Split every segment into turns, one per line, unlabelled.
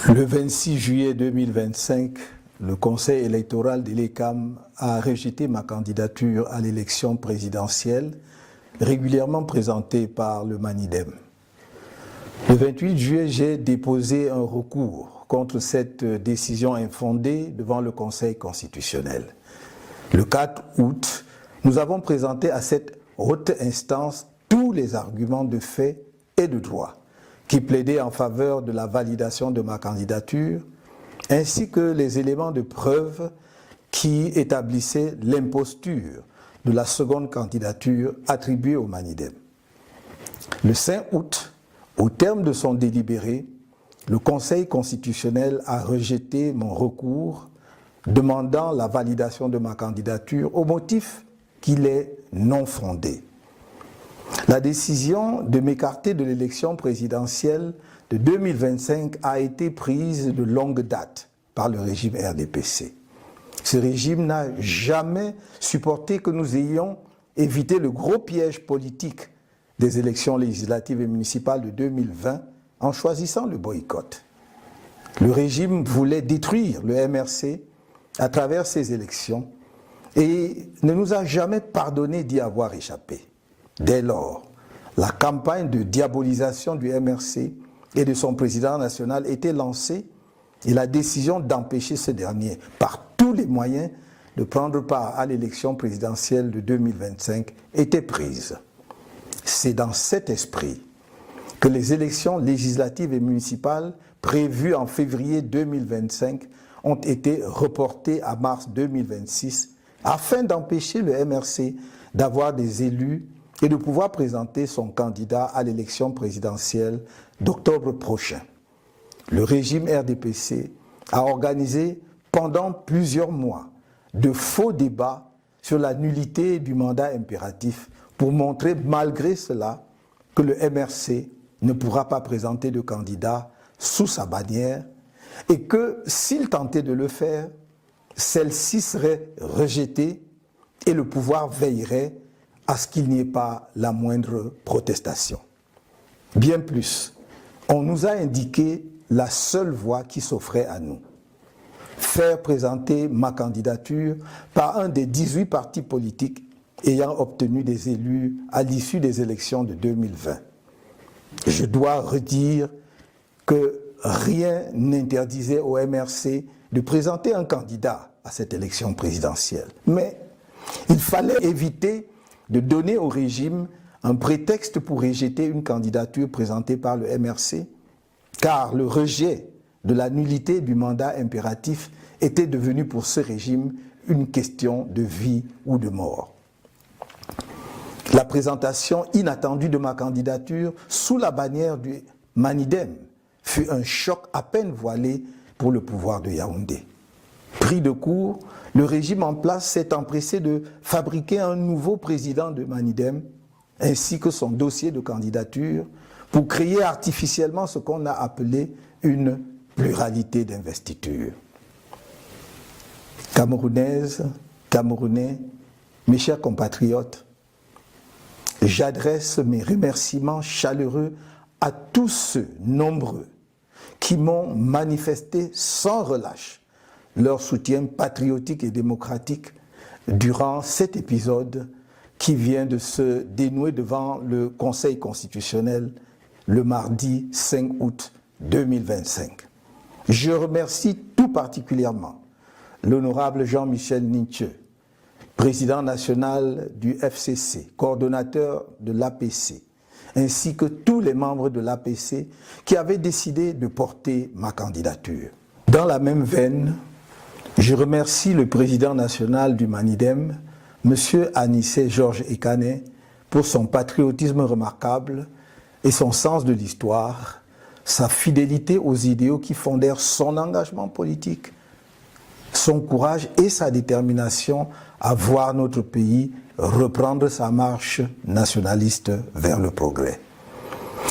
Le 26 juillet 2025, le Conseil électoral de l'ECAM a rejeté ma candidature à l'élection présidentielle régulièrement présentée par le MANIDEM. Le 28 juillet, j'ai déposé un recours contre cette décision infondée devant le Conseil constitutionnel. Le 4 août, nous avons présenté à cette haute instance tous les arguments de fait et de droit qui plaidaient en faveur de la validation de ma candidature, ainsi que les éléments de preuve qui établissaient l'imposture de la seconde candidature attribuée au MANIDEM. Le 5 août, au terme de son délibéré, le Conseil constitutionnel a rejeté mon recours demandant la validation de ma candidature au motif qu'il est non fondé. La décision de m'écarter de l'élection présidentielle de 2025 a été prise de longue date par le régime RDPC. Ce régime n'a jamais supporté que nous ayons évité le gros piège politique des élections législatives et municipales de 2020 en choisissant le boycott. Le régime voulait détruire le MRC à travers ces élections et ne nous a jamais pardonné d'y avoir échappé. Dès lors, la campagne de diabolisation du MRC et de son président national était lancée et la décision d'empêcher ce dernier, par tous les moyens, de prendre part à l'élection présidentielle de 2025 était prise. C'est dans cet esprit que les élections législatives et municipales prévues en février 2025 ont été reportées à mars 2026 afin d'empêcher le MRC d'avoir des élus et de pouvoir présenter son candidat à l'élection présidentielle d'octobre prochain. Le régime RDPC a organisé pendant plusieurs mois de faux débats sur la nullité du mandat impératif pour montrer malgré cela que le MRC ne pourra pas présenter de candidat sous sa bannière et que s'il tentait de le faire, celle-ci serait rejetée et le pouvoir veillerait à ce qu'il n'y ait pas la moindre protestation. Bien plus, on nous a indiqué la seule voie qui s'offrait à nous. Faire présenter ma candidature par un des 18 partis politiques ayant obtenu des élus à l'issue des élections de 2020. Je dois redire que rien n'interdisait au MRC de présenter un candidat à cette élection présidentielle. Mais il fallait éviter de donner au régime un prétexte pour rejeter une candidature présentée par le MRC, car le rejet de la nullité du mandat impératif était devenu pour ce régime une question de vie ou de mort. La présentation inattendue de ma candidature sous la bannière du MANIDEM fut un choc à peine voilé pour le pouvoir de Yaoundé. Pris de court, le régime en place s'est empressé de fabriquer un nouveau président de MANIDEM ainsi que son dossier de candidature pour créer artificiellement ce qu'on a appelé une pluralité d'investiture. Camerounaises, Camerounais, mes chers compatriotes, j'adresse mes remerciements chaleureux à tous ceux nombreux qui m'ont manifesté sans relâche leur soutien patriotique et démocratique durant cet épisode qui vient de se dénouer devant le Conseil constitutionnel le mardi 5 août 2025. Je remercie tout particulièrement l'honorable Jean-Michel Ninche, président national du FCC, coordonnateur de l'APC, ainsi que tous les membres de l'APC qui avaient décidé de porter ma candidature. Dans la même veine, je remercie le président national du MANIDEM, M. Anissé Georges Ekane, pour son patriotisme remarquable et son sens de l'histoire, sa fidélité aux idéaux qui fondèrent son engagement politique, son courage et sa détermination à voir notre pays reprendre sa marche nationaliste vers le progrès.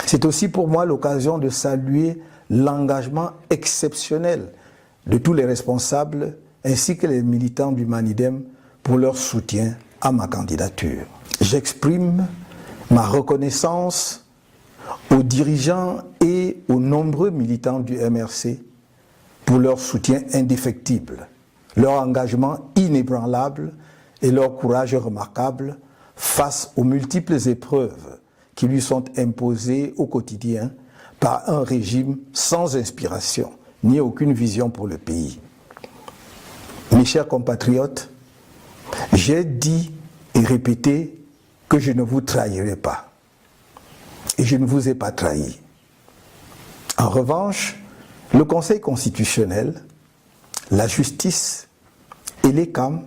C'est aussi pour moi l'occasion de saluer l'engagement exceptionnel de tous les responsables ainsi que les militants du MANIDEM pour leur soutien à ma candidature. J'exprime ma reconnaissance aux dirigeants et aux nombreux militants du MRC pour leur soutien indéfectible, leur engagement inébranlable et leur courage remarquable face aux multiples épreuves qui lui sont imposées au quotidien par un régime sans inspiration ni aucune vision pour le pays. Mes chers compatriotes, j'ai dit et répété que je ne vous trahirai pas. Et je ne vous ai pas trahi. En revanche, le Conseil constitutionnel, la justice et l'ECAM,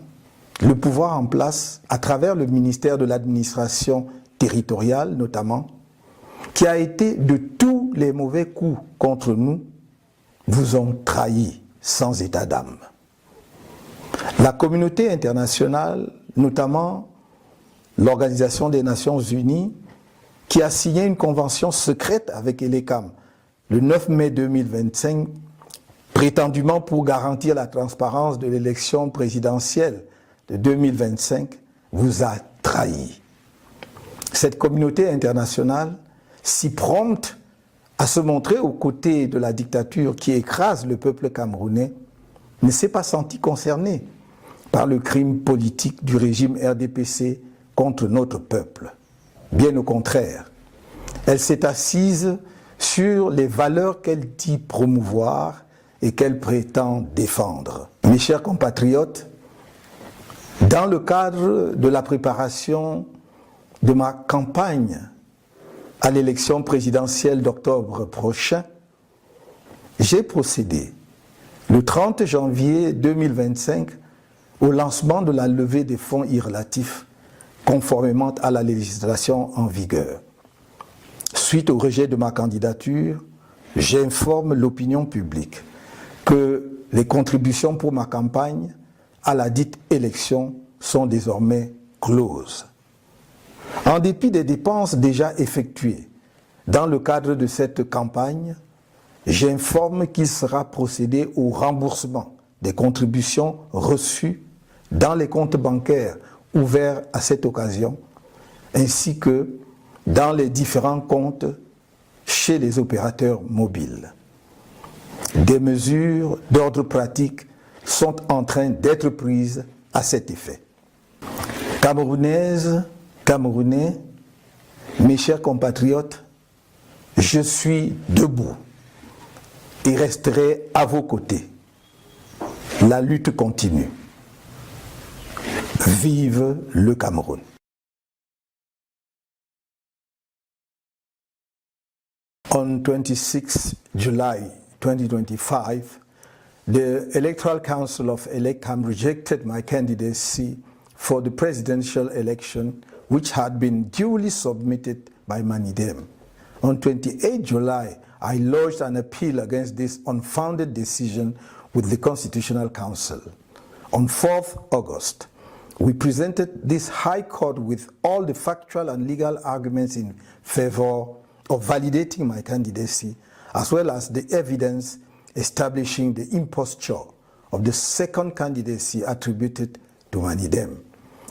le pouvoir en place à travers le ministère de l'administration territoriale notamment, qui a été de tous les mauvais coups contre nous, vous ont trahis sans état d'âme. La communauté internationale, notamment l'Organisation des Nations Unies, qui a signé une convention secrète avec l'ECAM le 9 mai 2025, prétendument pour garantir la transparence de l'élection présidentielle de 2025, vous a trahi. Cette communauté internationale, si prompte à se montrer aux côtés de la dictature qui écrase le peuple camerounais, ne s'est pas sentie concernée par le crime politique du régime RDPC contre notre peuple. Bien au contraire, elle s'est assise sur les valeurs qu'elle dit promouvoir et qu'elle prétend défendre. Mes chers compatriotes, dans le cadre de la préparation de ma campagne à l'élection présidentielle d'octobre prochain, j'ai procédé le 30 janvier 2025 au lancement de la levée des fonds irrelatifs conformément à la législation en vigueur. Suite au rejet de ma candidature, j'informe l'opinion publique que les contributions pour ma campagne à la dite élection sont désormais closes. En dépit des dépenses déjà effectuées dans le cadre de cette campagne, j'informe qu'il sera procédé au remboursement des contributions reçues dans les comptes bancaires ouverts à cette occasion, ainsi que dans les différents comptes chez les opérateurs mobiles. Des mesures d'ordre pratique sont en train d'être prises à cet effet. Camerounaises, Camerounais, mes chers compatriotes, je suis debout et resterai à vos côtés. La lutte continue. Vive le Cameroun! On 26 July 2025, the Electoral Council of ELECAM rejected my candidacy for the presidential election, which had been duly submitted by MANIDEM. On 28 July, I lodged an appeal against this unfounded decision with the Constitutional Council. On 4th August, we presented this High Court with all the factual and legal arguments in favor of validating my candidacy, as well as the evidence establishing the imposture of the second candidacy attributed to MANIDEM.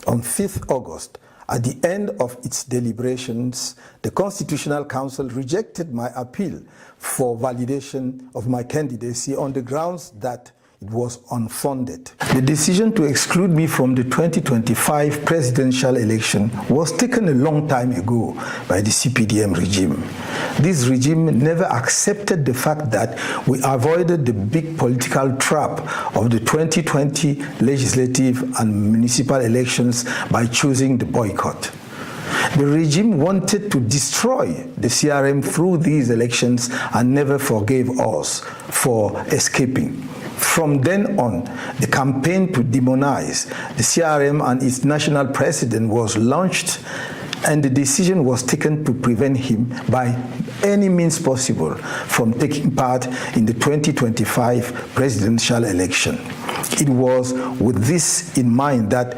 On 5th August, at the end of its deliberations, the Constitutional Council rejected my appeal for validation of my candidacy on the grounds that it was unfounded. The decision to exclude me from the 2025 presidential election was taken a long time ago by the CPDM regime. This regime never accepted the fact that we avoided the big political trap of the 2020 legislative and municipal elections by choosing the boycott. The regime wanted to destroy the CRM through these elections and never forgave us for escaping. From then on, the campaign to demonize the CRM and its national president was launched, and the decision was taken to prevent him by any means possible from taking part in the 2025 presidential election. It was with this in mind that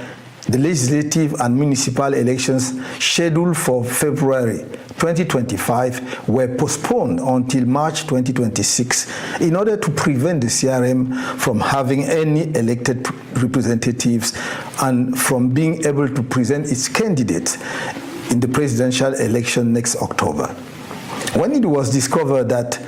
the legislative and municipal elections scheduled for February 2025 were postponed until March 2026 in order to prevent the CRM from having any elected representatives and from being able to present its candidates in the presidential election next October. When it was discovered that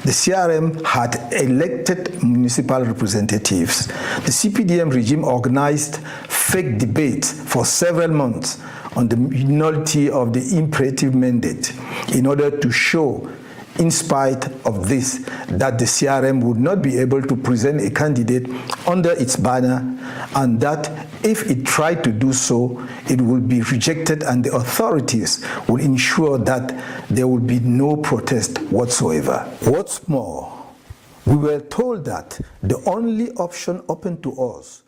the CRM had elected municipal representatives. The CPDM regime organized fake debates for several months on the nullity of the imperative mandate in order to show, in spite of this, that the CRM would not be able to present a candidate under its banner, and that if it tried to do so, it would be rejected and the authorities will ensure that there will be no protest whatsoever. What's more, we were told that the only option open to us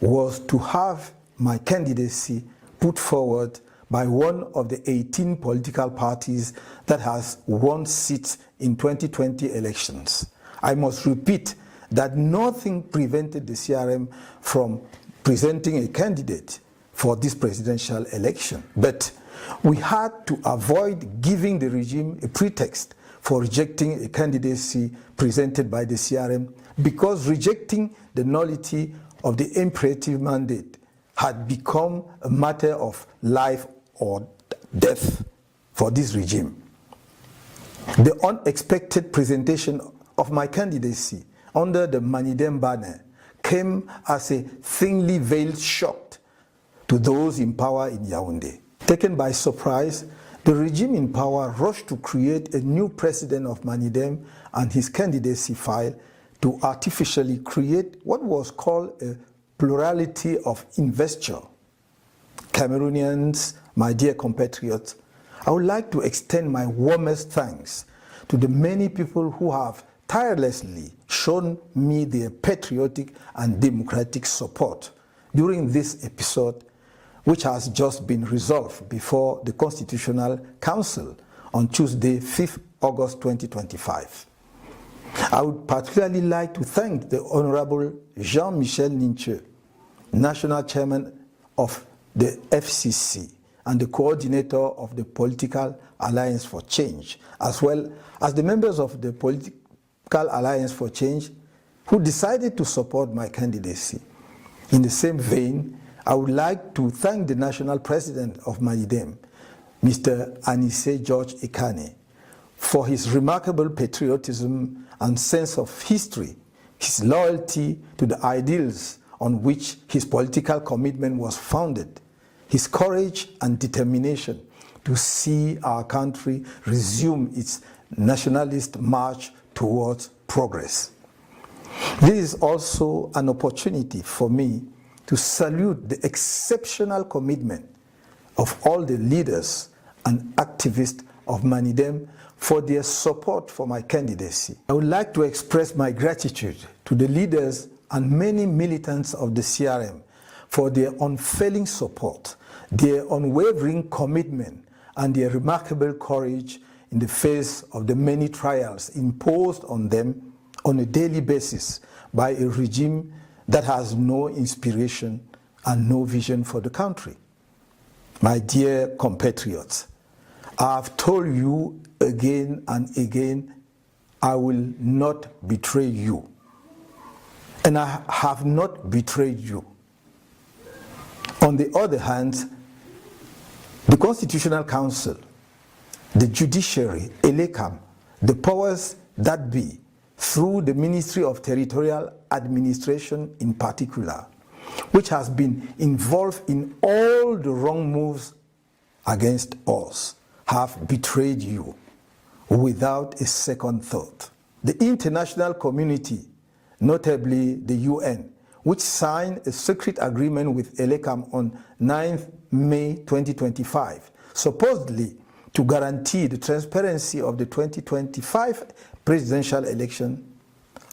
was to have my candidacy put forward by one of the 18 political parties that has won seats in 2020 elections. I must repeat that nothing prevented the CRM from presenting a candidate for this presidential election. But we had to avoid giving the regime a pretext for rejecting a candidacy presented by the CRM, because rejecting the nullity of the imperative mandate had become a matter of life or death for this regime. The unexpected presentation of my candidacy under the Manidem banner came as a thinly veiled shock to those in power in Yaoundé. Taken by surprise, the regime in power rushed to create a new president of Manidem and his candidacy file to artificially create what was called a plurality of investiture. Cameroonians, my dear compatriots, I would like to extend my warmest thanks to the many people who have tirelessly shown me their patriotic and democratic support during this episode, which has just been resolved before the Constitutional Council on Tuesday, 5th August 2025. I would particularly like to thank the Honorable Jean-Michel Ninche, National Chairman of the FCC and the coordinator of the Political Alliance for Change, as well as the members of the Political Alliance for Change who decided to support my candidacy. In the same vein, I would like to thank the National President of Manidem, Mr. Anissé George Ikane, for his remarkable patriotism and sense of history, his loyalty to the ideals on which his political commitment was founded, his courage and determination to see our country resume its nationalist march towards progress. This is also an opportunity for me to salute the exceptional commitment of all the leaders and activists of Manidem for their support for my candidacy. I would like to express my gratitude to the leaders and many militants of the CRM for their unfailing support, their unwavering commitment, and their remarkable courage in the face of the many trials imposed on them on a daily basis by a regime that has no inspiration and no vision for the country. My dear compatriots, I have told you again and again, I will not betray you. And I have not betrayed you. On the other hand, the Constitutional Council, the judiciary, ELECAM, the powers that be, through the Ministry of Territorial Administration in particular, which has been involved in all the wrong moves against us, have betrayed you without a second thought. The international community, notably the UN, which signed a secret agreement with ELECAM on 9th May 2025, supposedly to guarantee the transparency of the 2025 presidential election,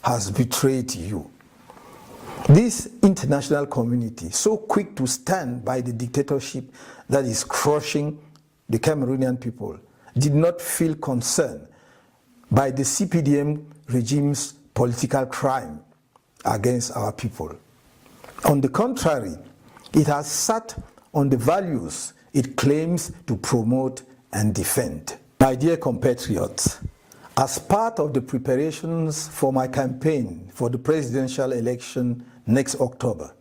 has betrayed you. This international community, so quick to stand by the dictatorship that is crushing the Cameroonian people, did not feel concerned by the CPDM regime's political crime against our people. On the contrary, it has sat on the values it claims to promote and defend. My dear compatriots, as part of the preparations for my campaign for the presidential election next October,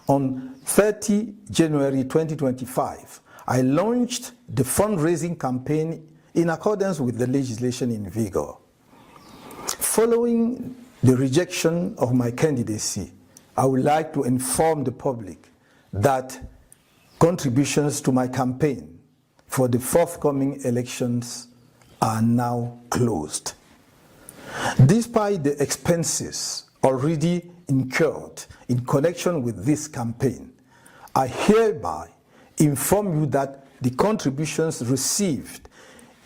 on 30 January 2025, I launched the fundraising campaign in accordance with the legislation in vigor. Following the rejection of my candidacy, I would like to inform the public that contributions to my campaign for the forthcoming elections are now closed. Despite the expenses already incurred in connection with this campaign, I hereby inform you that the contributions received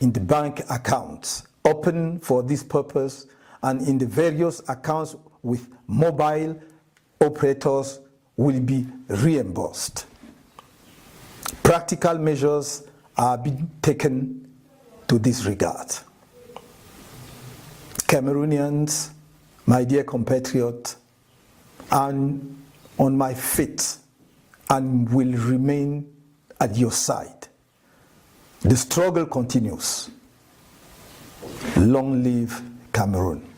in the bank accounts open for this purpose and in the various accounts with mobile operators will be reimbursed. Practical measures are being taken to this regard. Cameroonians, my dear compatriots, I'm on my feet and will remain at your side. The struggle continues. Long live Cameroon.